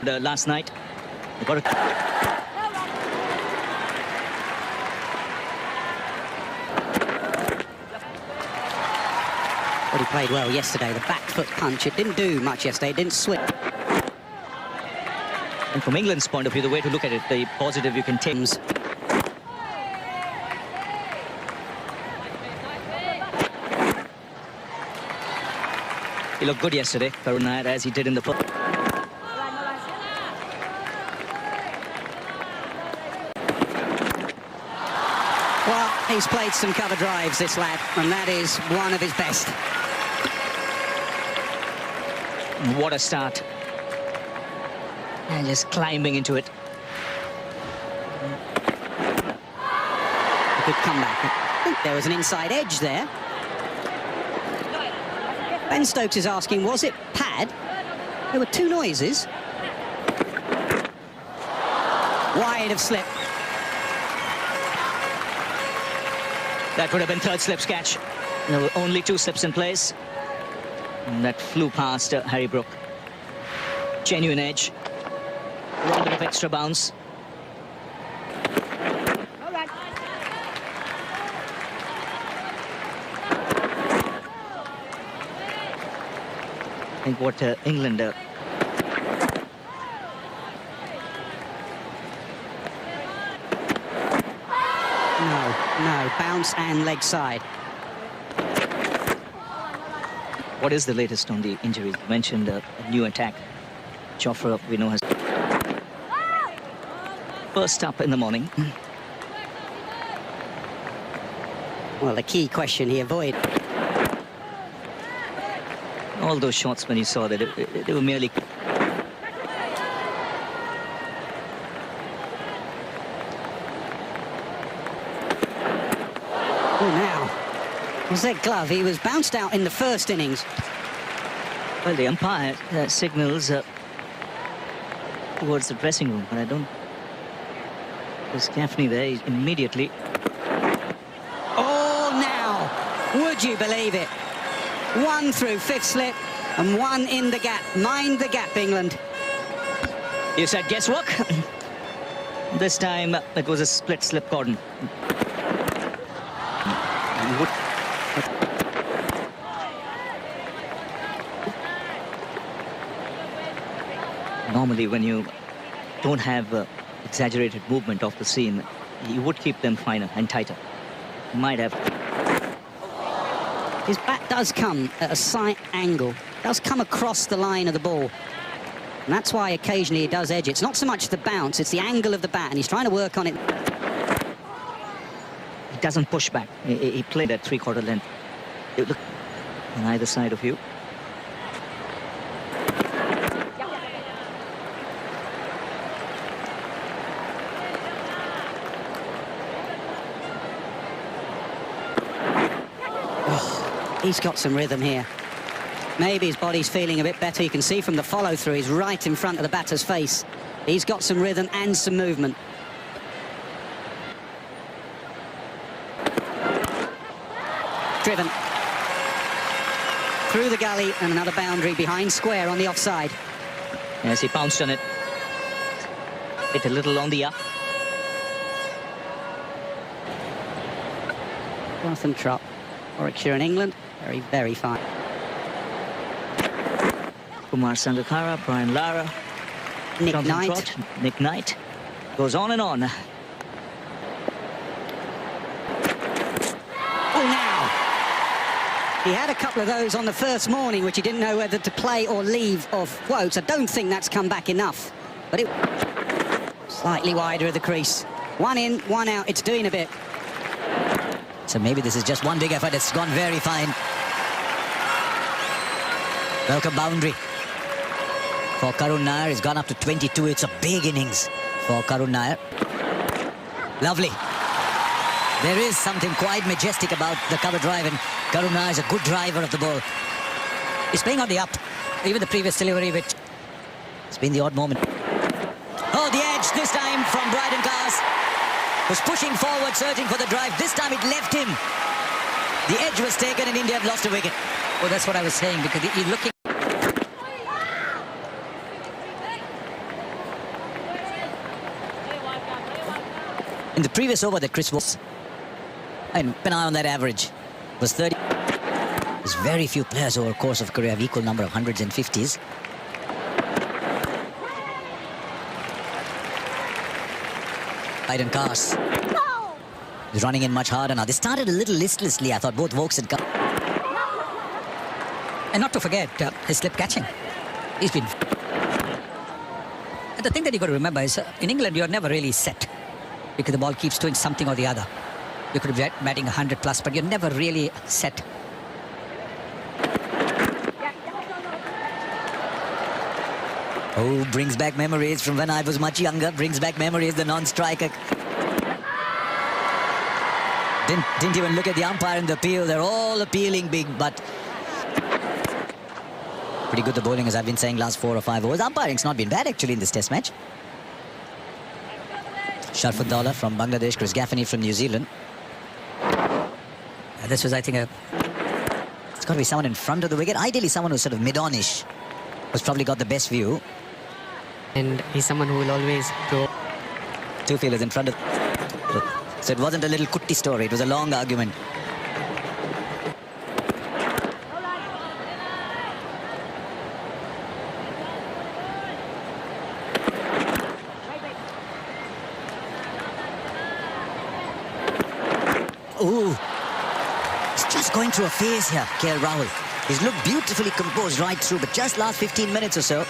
last night. They got But he played well yesterday. The back foot punch, it didn't do much yesterday. It didn't swing. And from England's point of view, the way to look at it, the positive you can take. He looked good yesterday, Karun Nair, as he did in the first. Well, he's played some cover drives, this lad, and that is one of his best. What a start. And just climbing into it. A good comeback. I think there was an inside edge there. Ben Stokes is asking, was it pad? There were two noises. Wide of slip. That would have been third slip catch. There were only two slips in place. And that flew past Harry Brook. Genuine edge. A little bit of extra bounce. I think what England No, bounce and leg side. What is the latest on the injuries? You mentioned a new attack. Jofra, we know, has first up in the morning. Well, the key question he avoided. All those shots when you saw that they were merely. Oh, now. Was that glove? He was bounced out in the first innings. Well, the umpire signals towards the dressing room, but I don't. There's Gaffney there, he's immediately. Oh, now. Would you believe it? One through fifth slip and one in the gap. Mind the gap, England. You said guesswork? This time it was a split slip cordon. Normally when you don't have exaggerated movement of the seam, you would keep them finer and tighter. You might have. His bat does come at a slight angle, does come across the line of the ball. And that's why occasionally he does edge it. It's not so much the bounce, it's the angle of the bat, and he's trying to work on it. He doesn't push back. He played at three-quarter length. Look on either side of you. He's got some rhythm here. Maybe his body's feeling a bit better. You can see from the follow-through, he's right in front of the batter's face. He's got some rhythm and some movement. Driven. Through the gully and another boundary behind square on the offside. Yes, he pounced on it. Hit a little on the up. Jonathan Trott, Warwickshire in England. Very, very fine. Kumar Sangakkara, Brian Lara, Nick Jonathan Knight. Trott, Nick Knight. Goes on and on. Oh, now. He had a couple of those on the first morning, which he didn't know whether to play or leave off quotes. I don't think that's come back enough. But it slightly wider of the crease. One in, one out. It's doing a bit. So maybe this is just one big effort. It's gone very fine. Welcome boundary for Karun Nair. It's gone up to 22. It's a big innings for Karun Nair. Lovely. There is something quite majestic about the cover drive, and Karun Nair is a good driver of the ball. He's playing on the up. Even the previous delivery, which it's been the odd moment. Oh, the edge this time from Brydon Cars. Was pushing forward, searching for the drive. This time it left him. The edge was taken and India have lost a wicket. Oh, that's what I was saying, because he's looking. In the previous over that Chris was, and keep an eye on that average, was 30. There's very few players over the course of career have equal number of hundreds and 50s. Aiden Cars. He's running in much harder now. They started a little listlessly. I thought both Vokes had come. And not to forget his slip catching. He's been... And the thing that you got to remember is, in England, you're never really set. Because the ball keeps doing something or the other. You could be batting 100 plus, but you're never really set. Oh, brings back memories from when I was much younger. Brings back memories, the non-striker. Didn't even look at the umpire in the appeal. They're all appealing big, but... Pretty good the bowling, as I've been saying, last 4 or 5 overs. Umpiring's not been bad, actually, in this test match. Sharfuddaulah from Bangladesh, Chris Gaffney from New Zealand. This was, I think, It's got to be someone in front of the wicket. Ideally, someone who's sort of mid-on-ish. Who's probably got the best view. And he's someone who will always go. 2 fielders in front of... So it wasn't a little kutti story. It was a long argument. Ooh. He's just going through a phase here, KL Rahul. He's looked beautifully composed right through, but just last 15 minutes or so,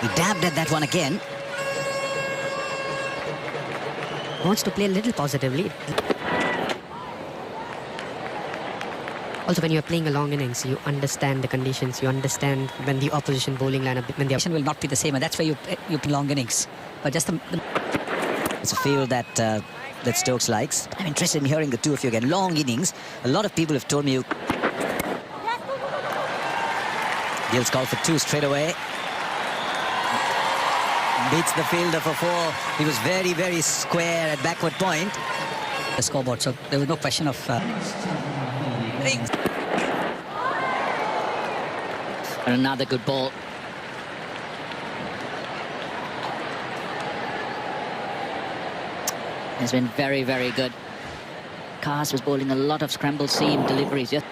he dabbed at that one again. Wants to play a little positively. Also, when you're playing a long innings, you understand the conditions. You understand when the opposition bowling lineup, when the option will not be the same, and that's why you play long innings. But just It's a field that that Stokes likes. I'm interested in hearing the two of you again. Long innings. A lot of people have told me you... Gill's called for 2 straight away. Beats the fielder for 4. He was very, very square at backward point. the scoreboard, so there was no question of... And another good ball. Has been very, very good. Cars was bowling a lot of scramble seam deliveries, yes.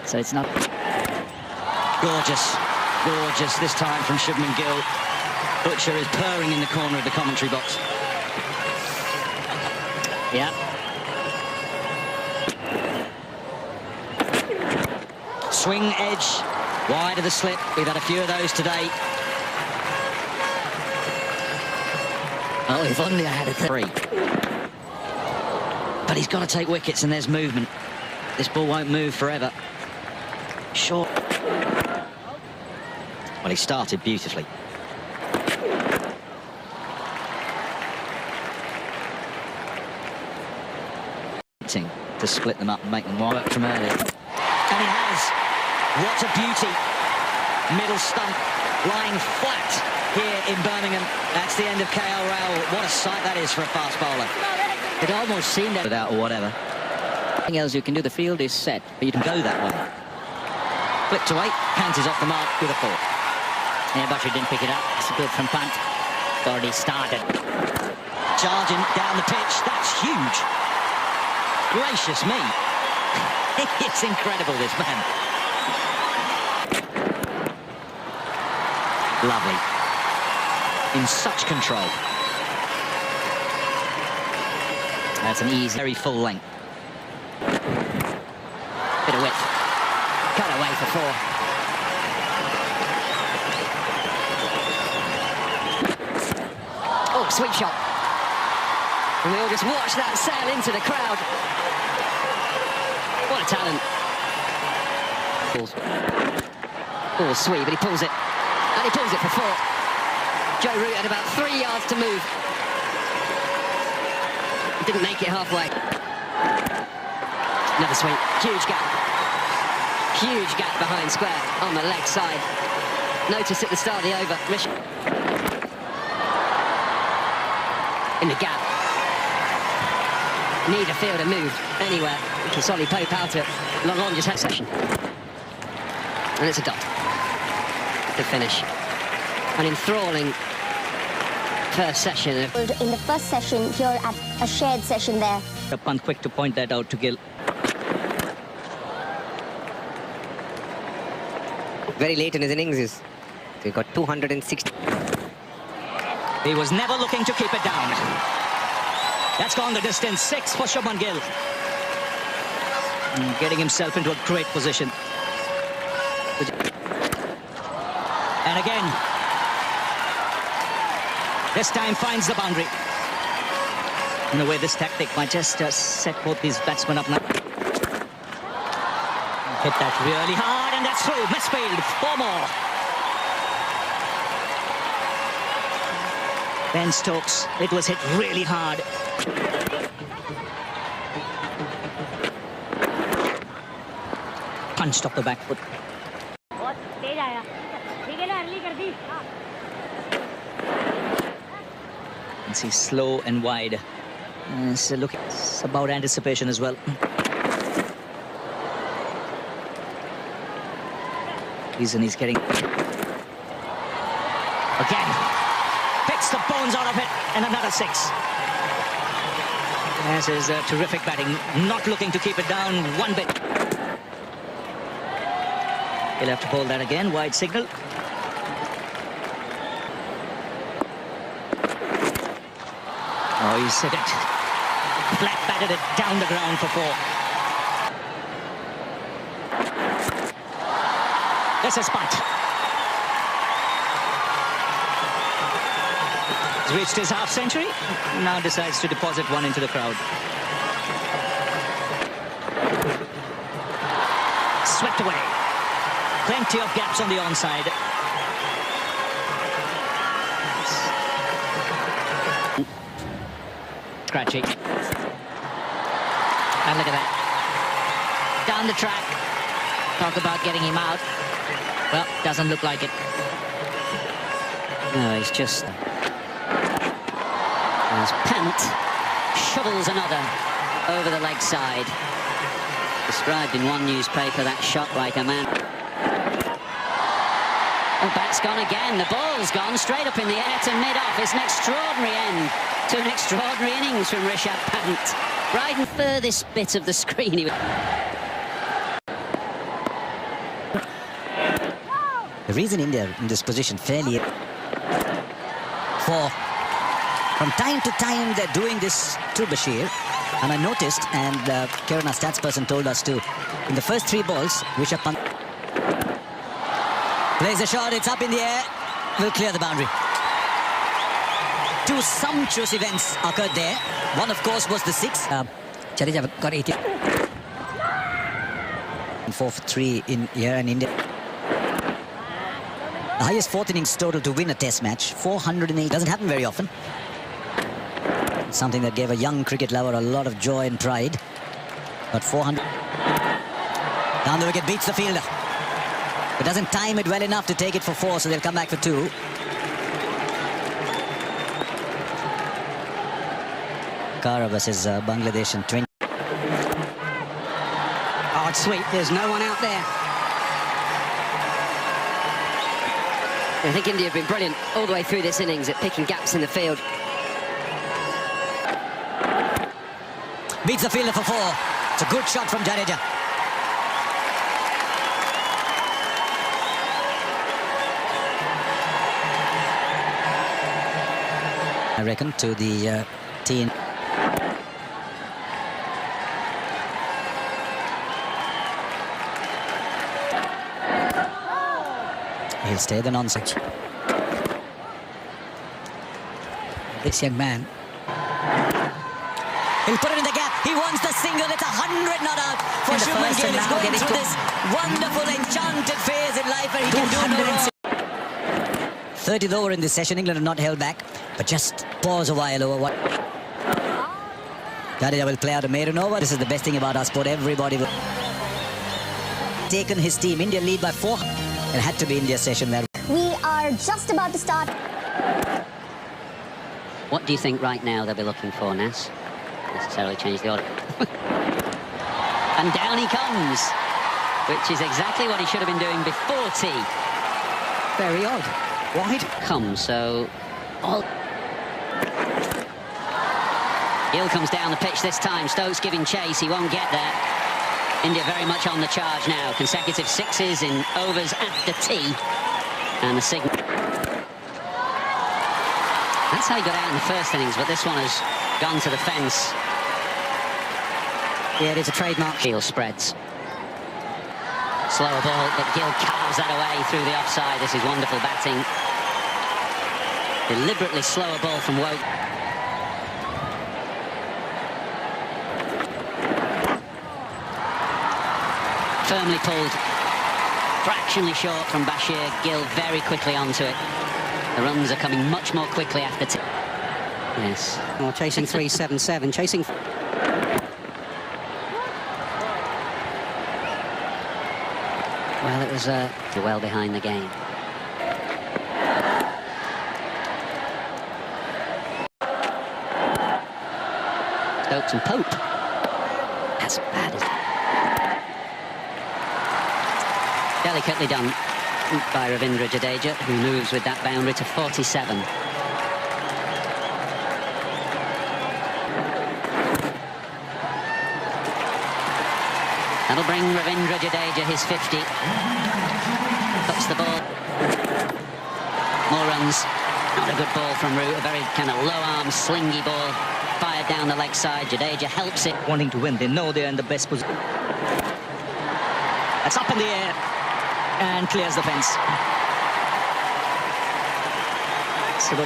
So it's not... Gorgeous, gorgeous this time from Shubman Gill. Butcher is purring in the corner of the commentary box. Yeah. Swing edge, wide of the slip. We've had a few of those today. Oh, if only I had a 3. But he's got to take wickets, and there's movement. This ball won't move forever. Short. Well, he started beautifully. To split them up and make them work from earlier. And he has. What a beauty. Middle stump lying flat here in Birmingham. That's the end of KL Rahul. What a sight that is for a fast bowler. It almost seemed without or whatever. Nothing else you can do. The field is set, but you can go that way. Flipped away, Pant is off the mark with a 4. Yeah, Butcher didn't pick it up. It's good from Pant. Already started. Charging down the pitch. That's huge. Gracious me. It's incredible, this man. Lovely. In such control. That's an easy, very full length. Bit of width. Cut away for 4. Oh, sweep shot. And we all just watch that sail into the crowd. What a talent. Oh, sweet, but he pulls it. And he pulls it for 4. Joe Root had about 3 yards to move. He didn't make it halfway. Another sweep. Huge gap. Huge gap behind square on the leg side. Notice at the start of the over. In the gap. Neither fielder moved anywhere. Solly Pope out to it. Long just had session. And it's a dot. The finish. An enthralling first session. In the first session here at a shared session there. The punt quick to point that out to Gill. Very late in his innings, so he got 260. He was never looking to keep it down. That's gone the distance. 6 for Shubman Gill. Getting himself into a great position. And again, this time finds the boundary. In a way, this tactic might just set both these batsmen up now. Hit that really hard, and that's through. Misfield, 4 more. Ben Stokes, it was hit really hard. Punched off the back foot. And see, slow and wide. So look, it's about anticipation as well. He's getting again. Picks the bones out of it, and another 6. This is terrific batting. Not looking to keep it down one bit. He'll have to hold that again. Wide signal. Oh, he's hit it. Flat batted it down the ground for 4. This is punt. He's reached his half century. Now decides to deposit one into the crowd. Swept away. Plenty of gaps on the onside. Scratchy. And look at that. Down the track. Talk about getting him out. Well, doesn't look like it. No, he's just... As Pant shovels another over the leg side. Described in one newspaper, that shot like a man. The bat's gone again. The ball's gone straight up in the air to mid-off. It's an extraordinary end to an extraordinary innings from Rishabh Pant. Right in the furthest bit of the screen. The reason India in this position fairly... From time to time, they're doing this to Bashir. And I noticed, and Kiran, our stats person, told us too, in the first 3 balls, Rishabh Pant plays a shot, it's up in the air, will clear the boundary. 2 sumptuous events occurred there. One, of course, was the 6. Jadeja got 80. 4 for 3 in here in India. The highest 4th innings total to win a test match, 408. Doesn't happen very often. Something that gave a young cricket lover a lot of joy and pride. But 400. Down the wicket, beats the fielder. But doesn't time it well enough to take it for 4, so they'll come back for 2. Kara versus Bangladesh in 20. Oh, it's sweet. There's no one out there. I think India have been brilliant all the way through this innings at picking gaps in the field. Beats the fielder for 4. It's a good shot from Jadeja. I reckon to the team. He'll stay the non-switch. This young man. He'll put it in the gap. He wants the single. It's 100 not out. For Shubman Gill is going through this wonderful, enchanted phase in life where he can do no wrong. 30th over in this session. England have not held back, but just pause a while over what. Jadeja will play out a maiden over. This is the best thing about our sport. Everybody will. Taken his team. India lead by 4. It had to be India's session there. We are just about to start. What do you think right now they'll be looking for, Nas? Necessarily change the order. And down he comes, which is exactly what he should have been doing before tea. Very odd. Wide. Come, so all Gill comes down the pitch this time. Stokes giving chase. He won't get there. India very much on the charge now. Consecutive sixes in overs after tea. And the signal. That's how he got out in the first innings, but this one has gone to the fence. Yeah, it is a trademark. Heel spreads. Slower ball, but Gill carves that away through the offside. This is wonderful batting. Deliberately slower ball from Woke. Firmly pulled. Fractionally short from Bashir. Gill very quickly onto it. The runs are coming much more quickly after yes. Well, chasing 377, chasing... Well, it was well behind the game. Stokes and Pope. As bad as... Delicately done by Ravindra Jadeja, who moves with that boundary to 47. That'll bring Ravindra Jadeja his 50. Puts the ball. More runs. Not a good ball from Root. A very kind of low-arm, slingy ball. Fired down the leg side. Jadeja helps it. Wanting to win, they know they're in the best position. That's up in the air and clears the fence. So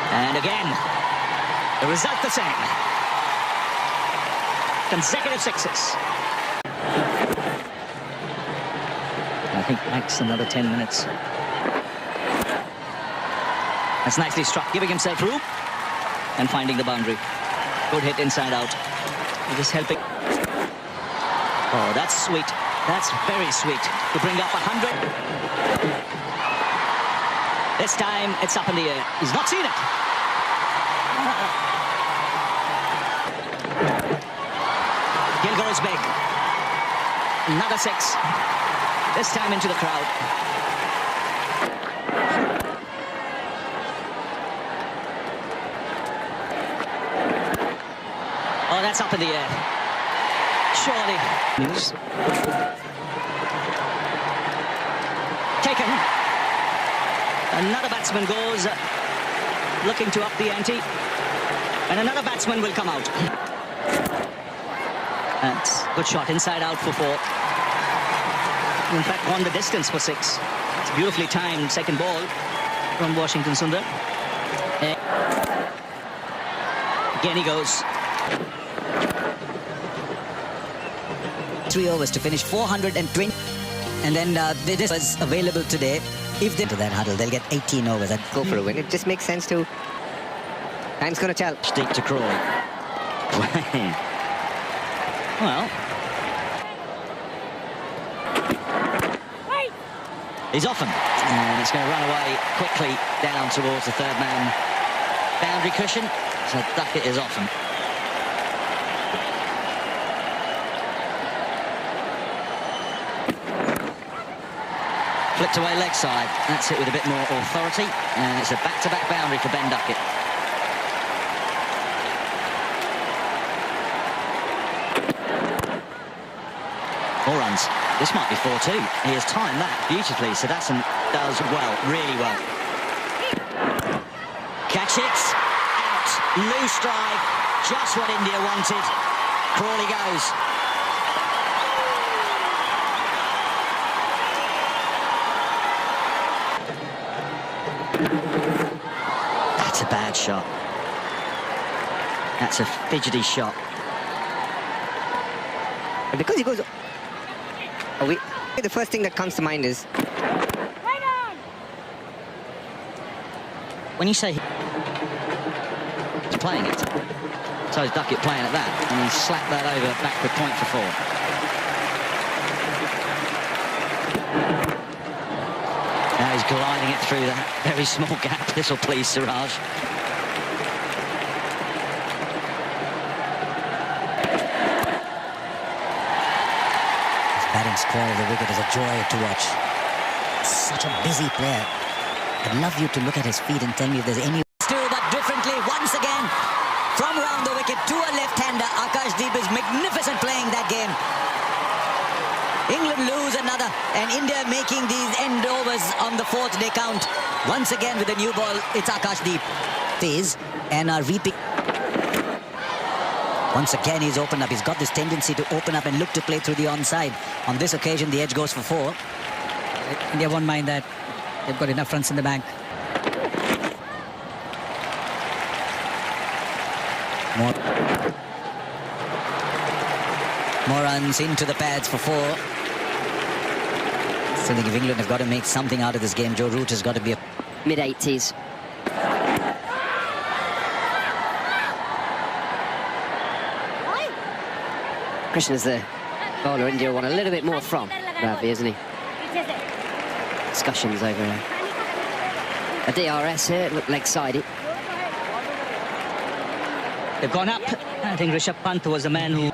and again, the result the same. Consecutive sixes. I think max another 10 minutes. That's nicely struck, giving himself room and finding the boundary. Good hit inside out. Just helping. Oh, that's sweet. That's very sweet to bring up 100. This time it's up in the air. He's not seen it. Gill goes big. Another six. This time into the crowd. Oh, that's up in the air. Surely. News. Taken. Another batsman goes looking to up the ante. And another batsman will come out. That's good shot inside out for 4. In fact, won the distance for 6. It's a beautifully timed second ball from Washington Sundar. Again he goes. 3 overs to finish 420. And then this was available today. If they to that huddle, they'll get 18 overs and go for a win. It just makes sense to. Time's going to tell. Stick to Crawley. Well, he's off him, and it's going to run away quickly down towards the third man boundary cushion. So Duckett is off him. Flipped away leg side. That's it with a bit more authority, and it's a back-to-back boundary for Ben Duckett. Runs. This might be 4-2. He has timed that beautifully. Sadasan does well, really well. Catch it. Out. Loose drive. Just what India wanted. Crawley goes. That's a bad shot. That's a fidgety shot. Because he goes... the first thing that comes to mind is... When you say he's playing it, so is Duckett playing at that, and he slapped that over backward point for 4. Now he's gliding it through that very small gap. This will please Siraj. batting square of the wicket is a joy to watch. Such a busy player. I'd love you to look at his feet and tell me if there's any differently once again. From round the wicket to a left-hander, Akashdeep is magnificent playing that game. England lose another, and India making these end overs on the fourth day count. Once again with a new ball, it's Akashdeep. Phase and are reaping. Once again he's opened up. He's got this tendency to open up and look to play through the onside. On this occasion the edge goes for 4. India won't mind that. They've got enough runs in the bank. More runs into the pads for 4. So I think if England have got to make something out of this game, Joe Root has got to be a Mid-80s. Krishna's the bowler India want a little bit more from, Ravi, isn't he? Discussions over a DRS here, look leg-sided. They've gone up. I think Rishabh Pant was the man who